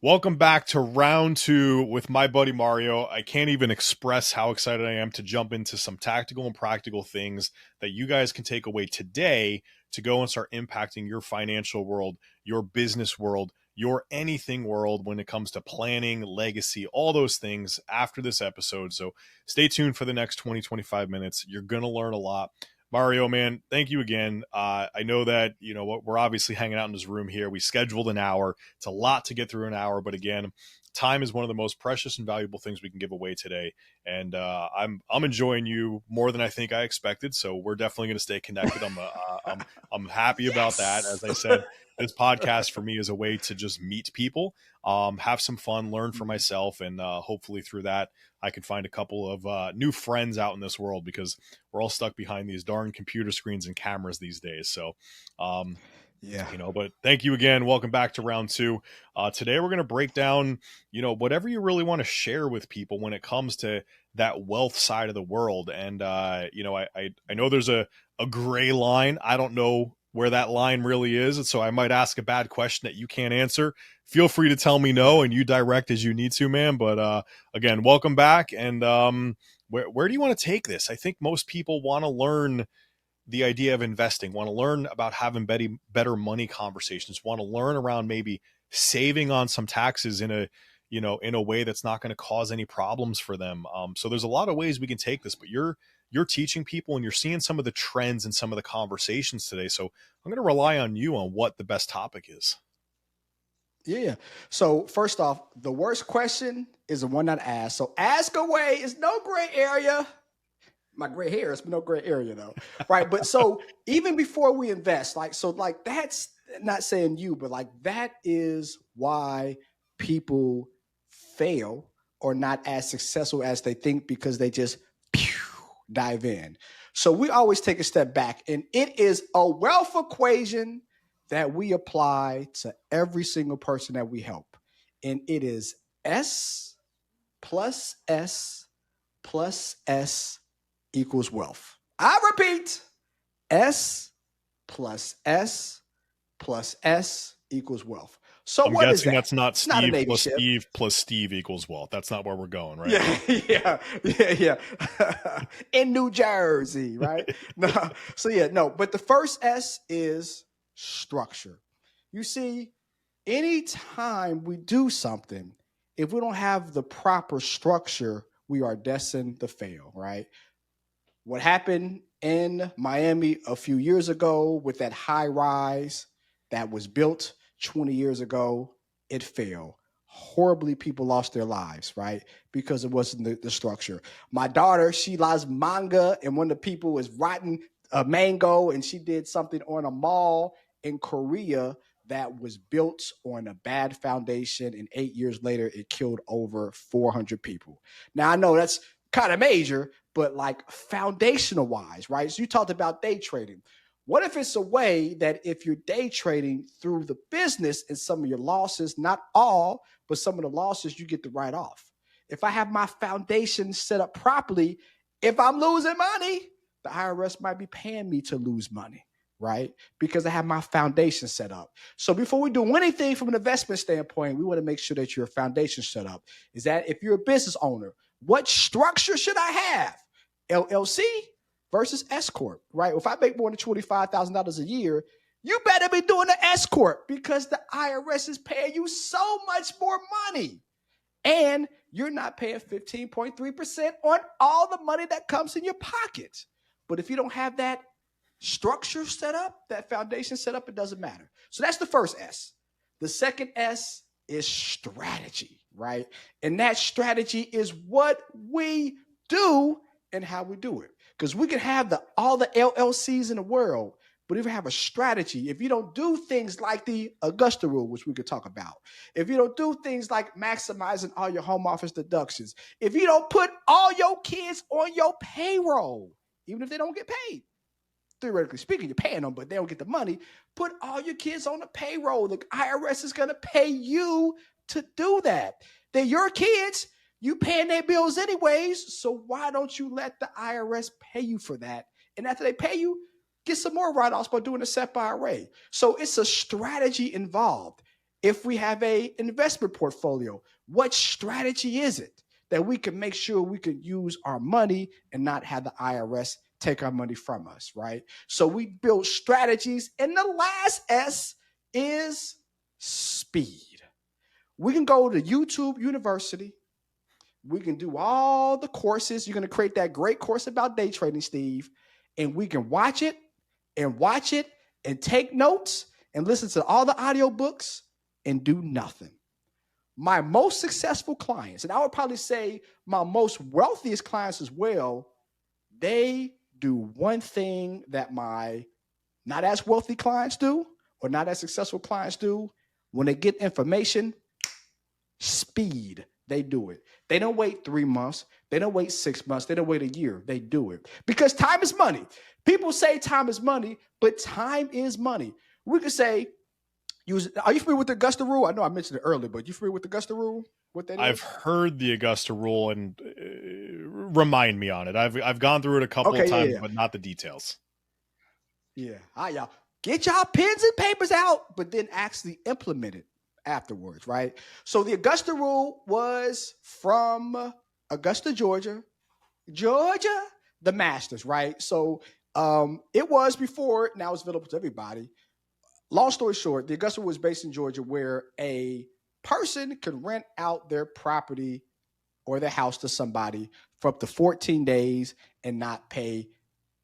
Welcome back to round two with my buddy Mario. I can't even express how excited I am to jump into some tactical and practical things that you guys can take away today to go and start impacting your financial world, your business world, your anything world when it comes to planning, legacy, all those things after this episode. So stay tuned for the next 20-25 minutes. You're going to learn a lot. Mario, man, thank you again. I know that, we're obviously hanging out in this room here. We scheduled an hour. It's a lot to get through an hour, but again, time is one of the most precious and valuable things we can give away today. And I'm enjoying you more than I think I expected. So we're definitely going to stay connected. I'm happy about that. As Yes. I said, this podcast for me is a way to just meet people, have some fun, learn for myself, and hopefully through that I can find a couple of new friends out in this world because we're all stuck behind these darn computer screens and cameras these days. So, um, Yeah. but thank you again. Welcome back to round two. Today we're going to break down, whatever you really want to share with people when it comes to that wealth side of the world. And, I know there's a gray line. I don't know where that line really is. And so I might ask a bad question that you can't answer. Feel free to tell me no and you direct as you need to, man. But again, welcome back. And where do you want to take this? I think most people want to learn the idea of investing, want to learn about having better money conversations, want to learn around maybe saving on some taxes in a way that's not going to cause any problems for them. So there's a lot of ways we can take this, but you're teaching people and you're seeing some of the trends and some of the conversations today. So I'm going to rely on you on what the best topic is. Yeah. So first off, the worst question is the one not asked. So ask away is no gray area. My gray hair is no gray area though. Right. But so even before we invest, like that's not saying you, but like that is why people fail or not as successful as they think because they just dive in. So we always take a step back, and it is a wealth equation that we apply to every single person that we help. And it is S plus S plus S equals wealth. I repeat, S plus S plus S equals wealth. So I'm what is guessing that? that's not It's not a Steve Navy plus ship. Steve plus Steve equals wealth. That's not where we're going, right? Yeah, yeah. In New Jersey, right? No, so yeah, no. But the first S is structure. You see, anytime we do something, if we don't have the proper structure, we are destined to fail, right? What happened in Miami a few years ago with that high rise that was built 20 years ago, it failed. Horribly, people lost their lives, right? Because it wasn't the structure. My daughter, she loves manga, and one of the people was rotten a mango, and she did something on a mall in Korea that was built on a bad foundation, and 8 years later, it killed over 400 people. Now, I know that's kind of major, but like foundational wise, right? So you talked about day trading. What if it's a way that if you're day trading through the business and some of your losses, not all, but some of the losses you get to write off? If I have my foundation set up properly, if I'm losing money, the IRS might be paying me to lose money, right? Because I have my foundation set up. So before we do anything from an investment standpoint, we want to make sure that your foundation set up. Is that if you're a business owner, what structure should I have? LLC versus S corp, right? If I make more than $25,000 a year, you better be doing an S corp because the IRS is paying you so much more money, and you're not paying 15.3% on all the money that comes in your pocket. But if you don't have that structure set up, that foundation set up, it doesn't matter. So that's the first S. The second S is strategy, right? And that strategy is what we do and how we do it. Because we can have all the LLCs in the world, but if you have a strategy, if you don't do things like the Augusta Rule, which we could talk about, if you don't do things like maximizing all your home office deductions, if you don't put all your kids on your payroll, even if they don't get paid, theoretically speaking, you're paying them, but they don't get the money. Put all your kids on the payroll. The IRS is going to pay you to do that. They're your kids. You paying their bills anyways. So why don't you let the IRS pay you for that? And after they pay you, get some more write-offs by doing a SEP IRA. So it's a strategy involved. If we have a investment portfolio, what strategy is it that we can make sure we can use our money and not have the IRS take our money from us, right? So we build strategies. And the last S is speed. We can go to YouTube University. We can do all the courses. You're going to create that great course about day trading, Steve, and we can watch it and take notes and listen to all the audiobooks and do nothing. My most successful clients, and I would probably say my most wealthiest clients as well, they do one thing that my not as wealthy clients do or not as successful clients do. When they get information, speed. They do it. They don't wait 3 months. They don't wait 6 months. They don't wait a year. They do it because time is money. People say time is money, but time is money. We could say, are you familiar with the Augusta Rule? I know I mentioned it earlier, but you familiar with the Augusta Rule? What that I've is? heard the Augusta Rule, and remind me on it. I've gone through it a couple of Okay, times, yeah. but not the details. Yeah. All right, y'all. Get y'all pens and papers out, but then actually implement it afterwards, right? So the Augusta Rule was from Augusta, Georgia, the Masters, right? So it was before, now it's available to everybody. Long story short, the Augusta Rule was based in Georgia where a person could rent out their property or their house to somebody for up to 14 days and not pay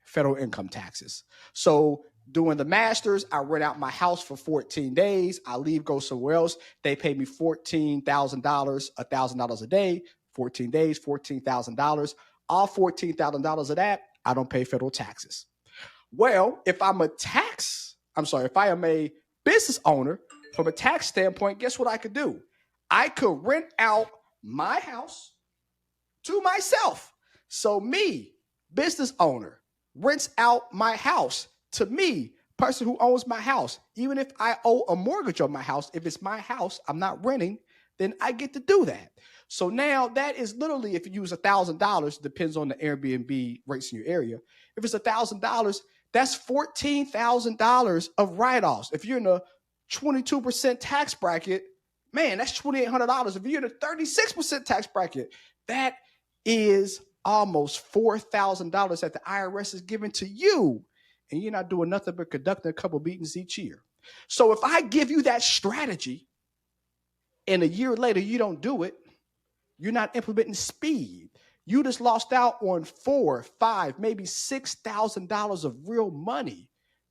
federal income taxes. So doing the Masters, I rent out my house for 14 days. I leave, go somewhere else. They pay me $14,000, $1,000 a day, 14 days, $14,000. All $14,000 of that, I don't pay federal taxes. Well, if I am a business owner, from a tax standpoint, guess what I could do? I could rent out my house to myself. So me, business owner, rents out my house to me, person who owns my house. Even if I owe a mortgage on my house, if it's my house, I'm not renting, then I get to do that. So now that is literally, if you use $1,000, depends on the Airbnb rates in your area. If it's $1,000, that's $14,000 of write-offs. If you're in a 22% tax bracket, man, that's $2,800. If you're in a 36% tax bracket, that is almost $4,000 that the IRS is giving to you, and you're not doing nothing but conducting a couple meetings each year. So if I give you that strategy and a year later you don't do it, you're not implementing speed. You just lost out on $4, $5, maybe $6,000 of real money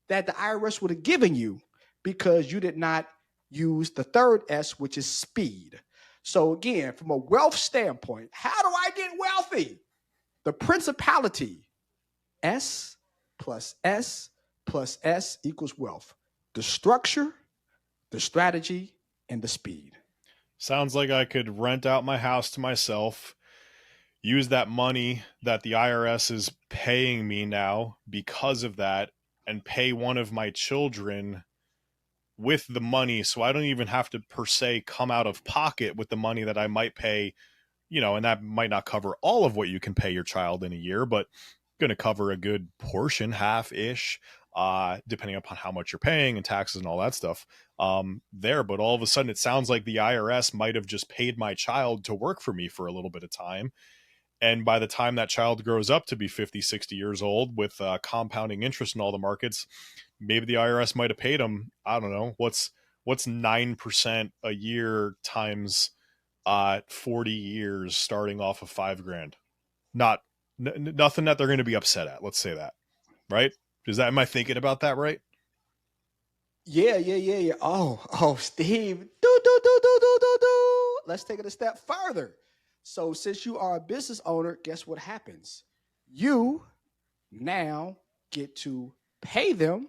that the IRS would have given you because you did not use the third S, which is speed. So again, from a wealth standpoint, how do I get wealthy? The principality, S plus S plus S equals wealth. The structure, the strategy, and the speed. Sounds like I could rent out my house to myself, use that money that the IRS is paying me now because of that, and pay one of my children with the money, so I don't even have to per se come out of pocket with the money that I might pay, and that might not cover all of what you can pay your child in a year, but going to cover a good portion, half-ish, depending upon how much you're paying and taxes and all that stuff there. But all of a sudden, it sounds like the IRS might have just paid my child to work for me for a little bit of time. And by the time that child grows up to be 50, 60 years old with compounding interest in all the markets, maybe the IRS might have paid them, I don't know, what's 9% a year times 40 years starting off of $5,000. Nothing that they're going to be upset at. Let's say that, right? Am I thinking about that right? Yeah. Oh, Steve. Do. Let's take it a step further. So, since you are a business owner, guess what happens? You now get to pay them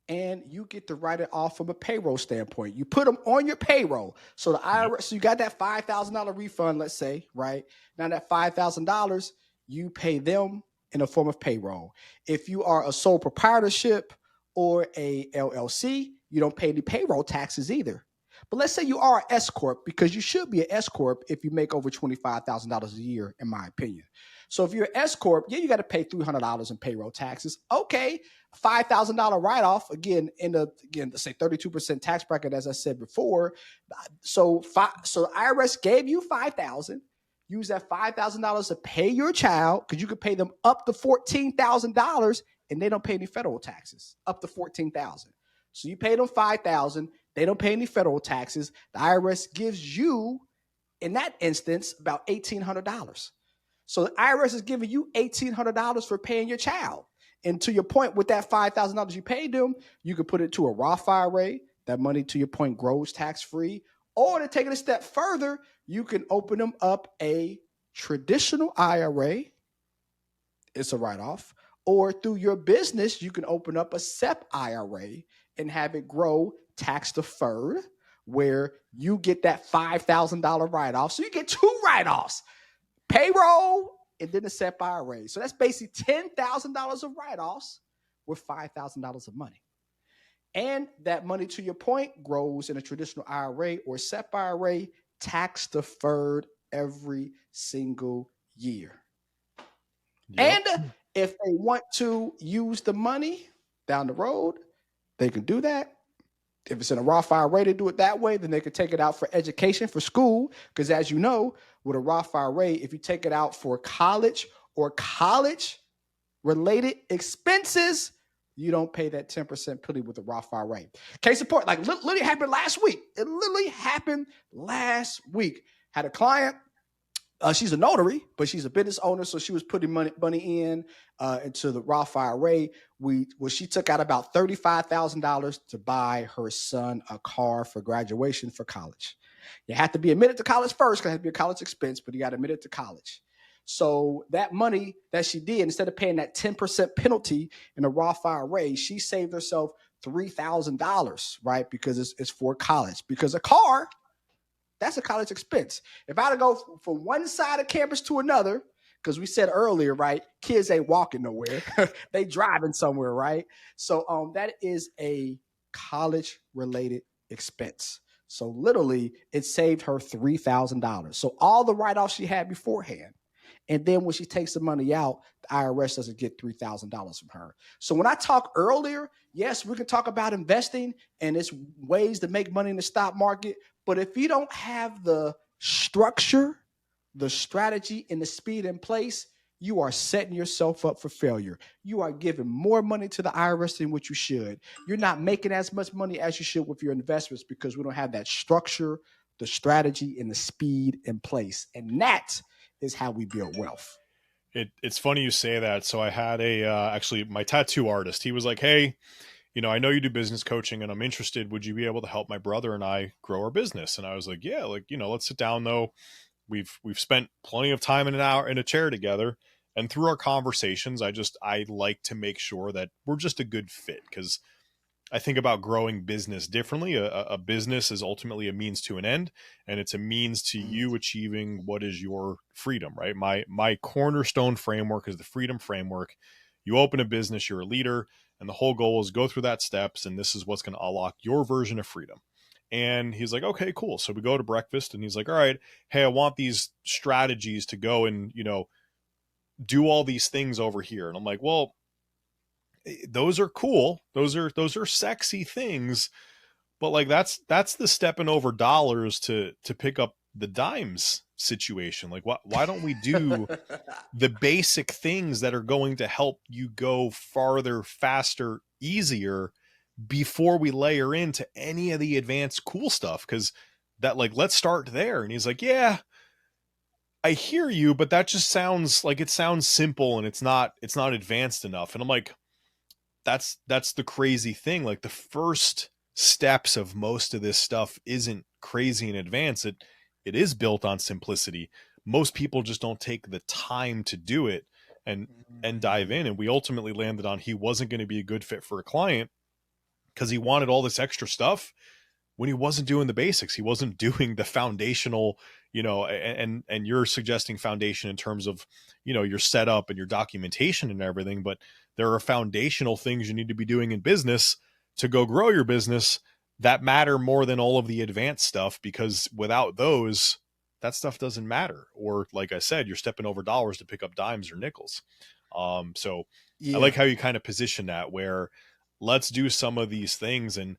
and you get to write it off from a payroll standpoint. You put them on your payroll. So the IRS, so you got that $5,000 refund, let's say, right? Now that $5,000, you pay them in a form of payroll. If you are a sole proprietorship or a LLC, you don't pay any payroll taxes either. But let's say you are an S corp, because you should be an S corp if you make over $25,000 a year, in my opinion. So if you're an S corp, yeah, you got to pay $300 in payroll taxes. Okay, $5,000 write off again let's say 32% tax bracket, as I said before. So the IRS gave you 5,000. Use that $5,000 to pay your child, because you could pay them up to $14,000 and they don't pay any federal taxes up to $14,000. So you pay them $5,000, they don't pay any federal taxes. The IRS gives you, in that instance, about $1,800. So the IRS is giving you $1,800 for paying your child. And to your point, with that $5,000 you paid them, you could put it to a Roth IRA. That money, to your point, grows tax free. Or to take it a step further, you can open them up a traditional IRA. It's a write off. Or through your business, you can open up a SEP IRA and have it grow tax deferred, where you get that $5,000 write off. So you get two write offs: payroll and then the SEP IRA. So that's basically $10,000 of write offs with $5,000 of money. And that money, to your point, grows in a traditional IRA or SEP IRA, tax deferred every single year. Yep. And if they want to use the money down the road, they can do that. If it's in a Roth IRA to do it that way, then they can take it out for education, for school. Because as you know, with a Roth IRA, if you take it out for college or college-related expenses, you don't pay that 10% penalty with the Roth IRA. Case in point, like literally happened last week. It literally happened last week. Had a client. She's a notary, but she's a business owner, so she was putting money into the Roth IRA. She took out about $35,000 to buy her son a car for graduation for college. You have to be admitted to college first, because it has to be a college expense, but you got admitted to college. So that money that she did, instead of paying that 10% penalty in a Roth IRA, she saved herself $3,000, right? Because it's for college. Because a car, that's a college expense. If I had to go from one side of campus to another, because we said earlier, right, kids ain't walking nowhere. They driving somewhere, right? So that is a college-related expense. So literally, it saved her $3,000. So all the write-offs she had beforehand, and then when she takes the money out, the IRS doesn't get $3,000 from her. So when I talked earlier, yes, we can talk about investing and it's ways to make money in the stock market. But if you don't have the structure, the strategy, and the speed in place, you are setting yourself up for failure. You are giving more money to the IRS than what you should. You're not making as much money as you should with your investments, because we don't have that structure, the strategy, and the speed in place. And that is how we build wealth. It's funny you say that. So I had actually my tattoo artist. He was like, "Hey, I know you do business coaching and I'm interested. Would you be able to help my brother and I grow our business?" And I was like, "Yeah, let's sit down though. We've spent plenty of time in an hour in a chair together, and through our conversations, I like to make sure that we're just a good fit, because I think about growing business differently. A business is ultimately a means to an end, and it's a means to you achieving what is your freedom, right? My cornerstone framework is the freedom framework. You open a business, you're a leader, and the whole goal is go through that steps, and this is what's going to unlock your version of freedom. And he's like, "Okay, cool." So we go to breakfast, and he's like, "All right, hey, I want these strategies to go and, do all these things over here." And I'm like, "Well, those are cool. Those are sexy things, but like that's the stepping over dollars to pick up the dimes situation. Like, why don't we do the basic things that are going to help you go farther, faster, easier, before we layer into any of the advanced cool stuff? Because that, like, let's start there." And he's like, "Yeah, I hear you, but that just sounds like it sounds simple and it's not advanced enough." And I'm like, that's the crazy thing. Like, the first steps of most of this stuff isn't crazy in advance. It is built on simplicity. Most people just don't take the time to do it and dive in. And we ultimately landed on, he wasn't going to be a good fit for a client because he wanted all this extra stuff when he wasn't doing the basics. He wasn't doing the foundational, and you're suggesting foundation in terms of, your setup and your documentation and everything, but there are foundational things you need to be doing in business to go grow your business that matter more than all of the advanced stuff, because without those, that stuff doesn't matter. Or like I said, you're stepping over dollars to pick up dimes or nickels. So I Yeah. like how you kind of position that, where let's do some of these things. And,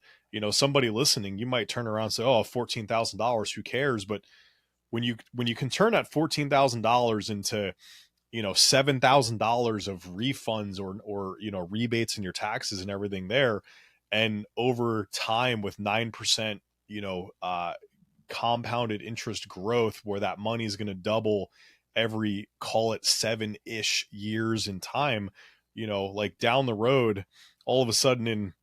somebody listening, you might turn around and say, oh, $14,000, who cares? But when you can turn that $14,000 into, $7,000 of refunds or rebates in your taxes and everything there, and over time with 9%, compounded interest growth, where that money is going to double every, call it 7-ish years in time, like down the road, all of a sudden in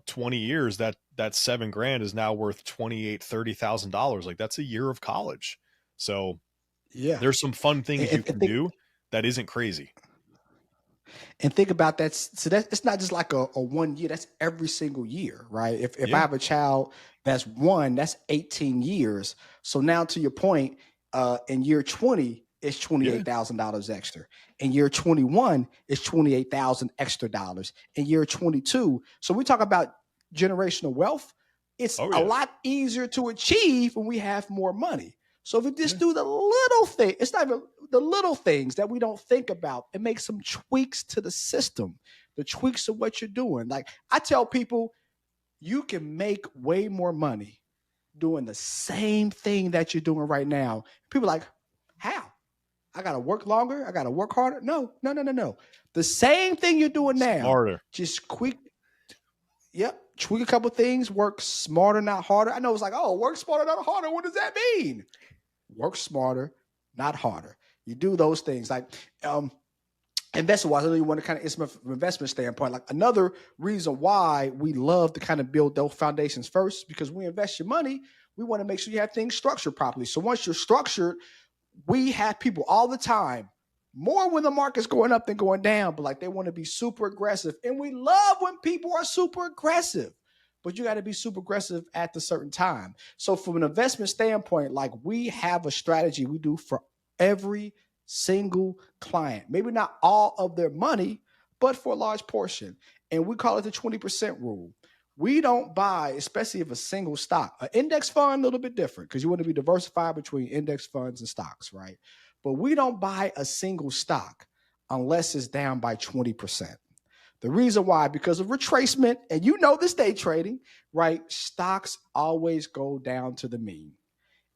20 years, that 7 grand is now worth 28, $30,000. Like that's a year of college. So Yeah. there's some fun And, things you and, and can think do that isn't crazy. and think about that. So that it's not just like a 1 year. That's every single year, right? If I Yeah. have a child that's one, that's 18 years. So now to your point, in year 20, it's Yeah. $28,000 extra. In year 21, it's 28,000 extra dollars. In year 22, so we talk about generational wealth. It's Oh a yeah. lot easier to achieve when we have more money. So if we just Yeah. do the little thing, it's not even the little things that we don't think about and make some tweaks to the system, the tweaks of what you're doing. Like I tell people, you can make way more money doing the same thing that you're doing right now. People are like, how? I got to work longer. I got to work harder. No, no, no, no, no. The same thing you're doing now, Smarter. just quick. Yep. Tweak a couple things, work smarter, not harder. I know it's like, oh, work smarter, not harder. What does that mean? Work smarter, not harder. You do those things like investment wise. I know you want to kind of from an investment standpoint. Like another reason why we love to kind of build those foundations first, because we invest your money, we want to make sure you have things structured properly. So once you're structured, we have people all the time, more when the market's going up than going down, but like they want to be super aggressive. And we love when people are super aggressive, but you got to be super aggressive at the certain time. So from an investment standpoint, like we have a strategy we do for every single client, maybe not all of their money, but for a large portion. And we call it the 20% rule. We don't buy, especially if a single stock, an index fund, a little bit different because you want to be diversified between index funds and stocks, right? But we don't buy a single stock unless it's down by 20%. The reason why, because of retracement, and you know this day trading, right? Stocks always go down to the mean.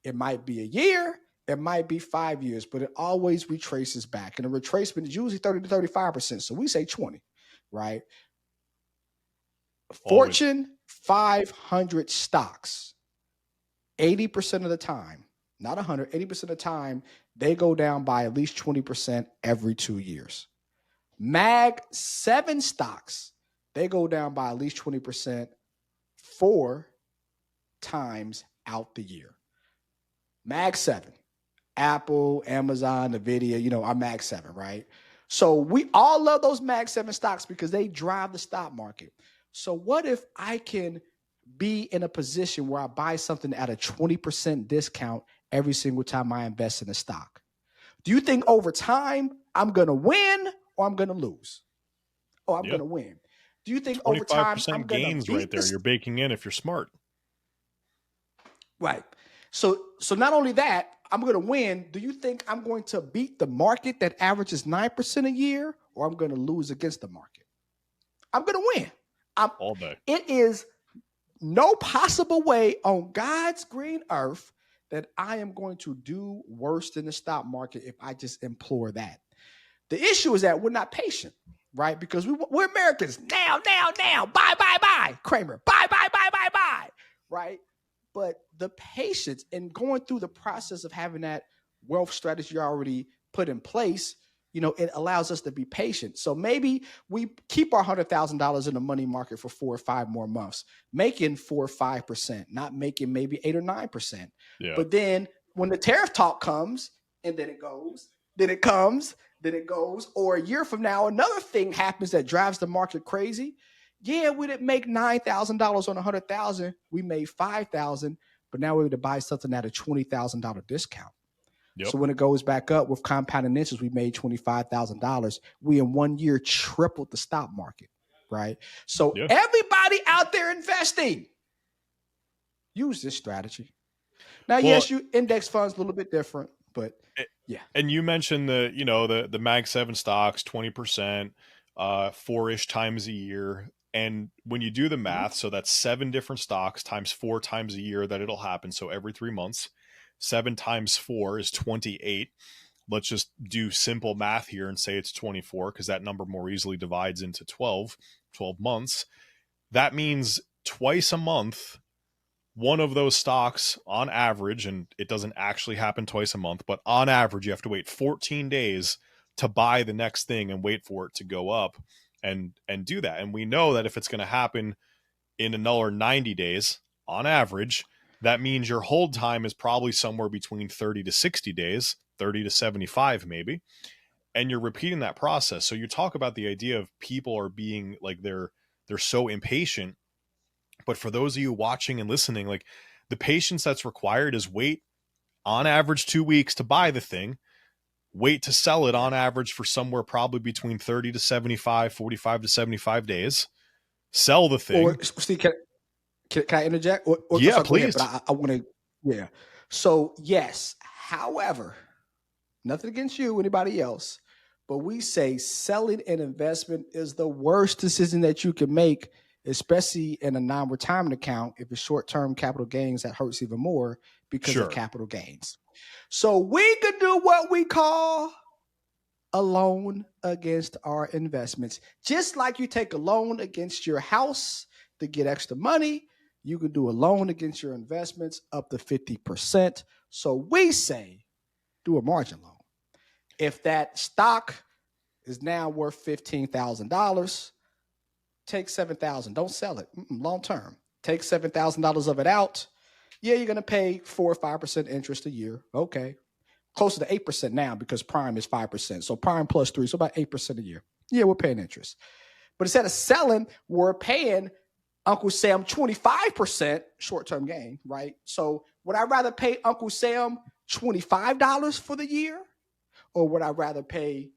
It might be a year, it might be 5 years, but it always retraces back. And the retracement is usually 30 to 35%. So we say 20, right? Always. Fortune 500 stocks, 80% of the time, not 100, 80% of the time, they go down by at least 20% every 2 years. Mag 7 stocks, they go down by at least 20% 4 times out the year. Mag 7, Apple, Amazon, Nvidia, our Mag 7, right? So we all love those Mag 7 stocks because they drive the stock market. So what if I can be in a position where I buy something at a 20% discount every single time I invest in a stock? Do you think over time I'm going to win or I'm going to lose? Oh, I'm Yeah. going to win. Do you think over time I'm 25% going to gains right beat there. this? You're baking in if you're smart. Right. So not only that, I'm going to win. Do you think I'm going to beat the market that averages 9% a year, or I'm going to lose against the market? I'm going to win. I'm, All day. it is no possible way on God's green earth that I am going to do worse than the stock market if I just implore that. The issue is that we're not patient, right? Because we're Americans. Now, now, now. Buy, buy, buy. Kramer. Buy, buy, buy, buy, buy. Right? But the patience and going through the process of having that wealth strategy already put in place, it allows us to be patient. So maybe we keep our $100,000 in the money market for 4 or 5 more months, making 4 or 5%, not making maybe 8 or 9%. Yeah. But then when the tariff talk comes, and then it goes, then it comes, then it goes, or a year from now, another thing happens that drives the market crazy. Yeah, we didn't make $9,000 on 100,000. We made 5,000, but now we're able to buy something at a $20,000 discount. Yep. So when it goes back up with compounding interest, we made $25,000. We in 1 year tripled the stock market, right? So Yeah. everybody out there investing, use this strategy Now, Well, yes, you index funds a little bit different, but a- yeah. and you mentioned the Mag 7 stocks 20%, 4-ish times a year. And when you do the Mhm. math, so that's 7 different stocks times 4 times a year that it'll happen. So every 3 months, 7 times 4 is 28. Let's just do simple math here and say it's 24 because that number more easily divides into 12 months. That means twice a month, one of those stocks on average, and it doesn't actually happen twice a month, but on average, you have to wait 14 days to buy the next thing and wait for it to go up and do that. And we know that if it's going to happen in another 90 days on average, that means your hold time is probably somewhere between 30 to 60 days, 30 to 75 maybe. And you're repeating that process. So you talk about the idea of people are being like they're so impatient, but for those of you watching and listening, like the patience that's required is wait on average 2 weeks to buy the thing, wait to sell it Yeah. on average for somewhere probably between 30 to 75, 45 to 75 days, sell the Or thing. Steve, can I interject? I'm Yeah, sorry, go ahead, but please. I want to, yeah. So, yes, however, nothing against you, anybody else, but we say selling an investment is the worst decision that you can make, especially in a non retirement account. If it's short term capital gains, that hurts even more because of Sure. capital gains. So, we could do what we call a loan against our investments. Just like you take a loan against your house to get extra money, you can do a loan against your investments up to 50%. So we say do a margin loan. If that stock is now worth $15,000, take 7,000. Don't sell it long term. Take $7,000 of it out. Yeah, you're going to pay 4 or 5% interest a year. Okay, closer to 8% now because prime is 5%. So prime plus 3, so about 8% a year. Yeah, we're paying interest. But instead of selling, we're paying Uncle Sam 25% short-term gain, right? So would I rather pay Uncle Sam $25 for the year, or would I rather pay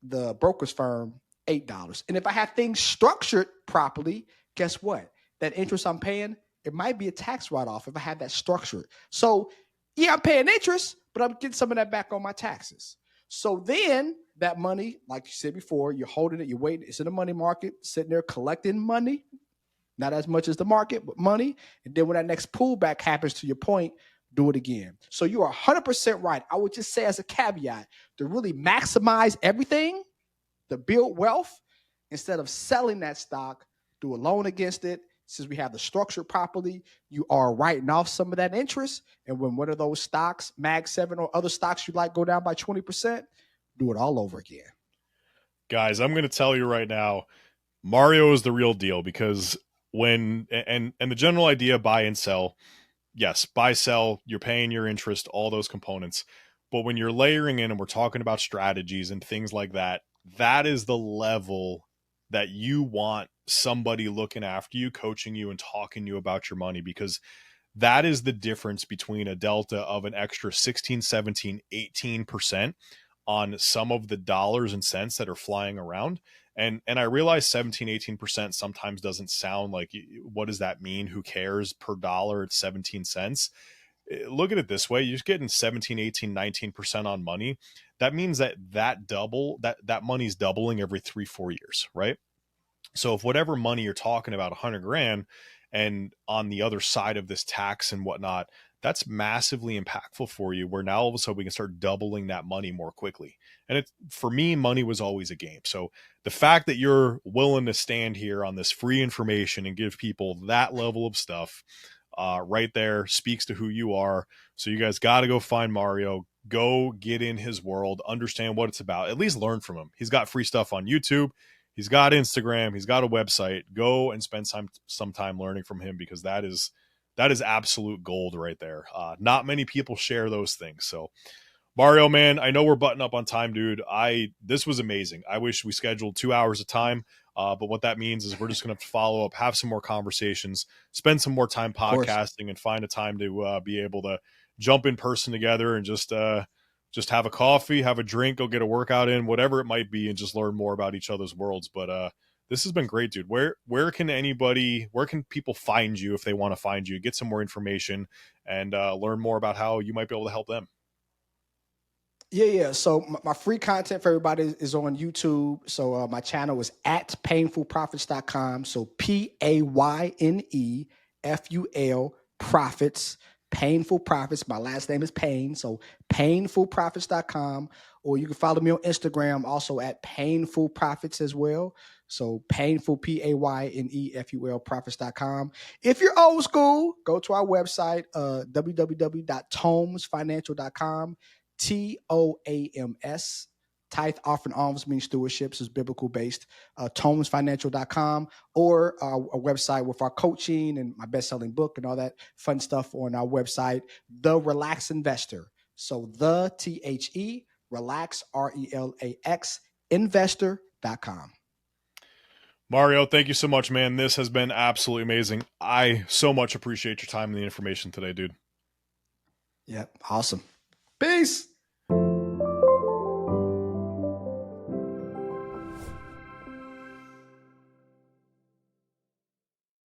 the broker's firm $8? And if I have things structured properly, guess what? That interest I'm paying, it might be a tax write-off if I have that structured. So yeah, I'm paying interest, but I'm getting some of that back on my taxes. So then that money, like you said before, you're holding it, you're waiting, it's in the money market, sitting there collecting money, not as much as the market, but money. And then when that next pullback happens, to your point, do it again. So you are 100% right. I would just say as a caveat, to really maximize everything, to build wealth, instead of selling that stock, do a loan against it. Since we have the structure properly, you are writing off some of that interest. And when one of those stocks, Mag 7 or other stocks you like, go down by 20%, do it all over again. Guys, I'm going to tell you right now, Mario is the real deal because when and the general idea buy and sell, yes, buy, sell, you're paying your interest, all those components. But when you're layering in and we're talking about strategies and things like that, that is the level that you want somebody looking after you, coaching you, and talking to you about your money because that is the difference between a delta of an extra 16, 17, 18% on some of the dollars and cents that are flying around. And I realize 17, 18% sometimes doesn't sound like, what does that mean? Who cares? Per dollar, it's 17 cents. Look at it this way, you're just getting 17, 18, 19% on money. That means that money's doubling every 3, 4 years, right? So if whatever money you're talking about, 100 grand, and on the other side of this tax and whatnot, that's massively impactful for you. Where now all of a sudden we can start doubling that money more quickly. And it, for me, money was always a game. So the fact that you're willing to stand here on this free information and give people that level of stuff, right there, speaks to who you are. So you guys got to go find Mario. Go get in his world, understand what it's about, at least learn from him. He's got free stuff on YouTube. He's got Instagram. He's got a website. Go and spend some time learning from him because that is absolute gold right there. Not many people share those things. So Mario, man, I know we're butting up on time, dude. This was amazing. I wish we scheduled 2 hours of time. But what that means is we're just gonna have to follow up, have some more conversations, spend some more time Of course. podcasting, and find a time to be able to jump in person together and just have a coffee, have a drink, go get a workout in, whatever it might be, and just learn more about each other's worlds. But this has been great, dude. Where can people find you if they want to find you, get some more information, and learn more about how you might be able to help them? Yeah. So my free content for everybody is on YouTube. So my channel is at painfulprofits.com. So PAYNEFUL profits, painful profits. My last name is Payne. So painfulprofits.com. Or you can follow me on Instagram also at painful profits as well. So painful, PAYNEFUL profits.com. If you're old school, go to our website, www.tomesfinancial.com. TOAMS. Tithe, offering, alms, means stewardships is biblical based. Tomesfinancial.com or a website with our coaching and my best selling book and all that fun stuff on our website, The Relax Investor. So the THE, relax, RELAX, investor.com. Mario, thank you so much, man. This has been absolutely amazing. I so much appreciate your time and the information today, dude. Yep. Awesome. Peace.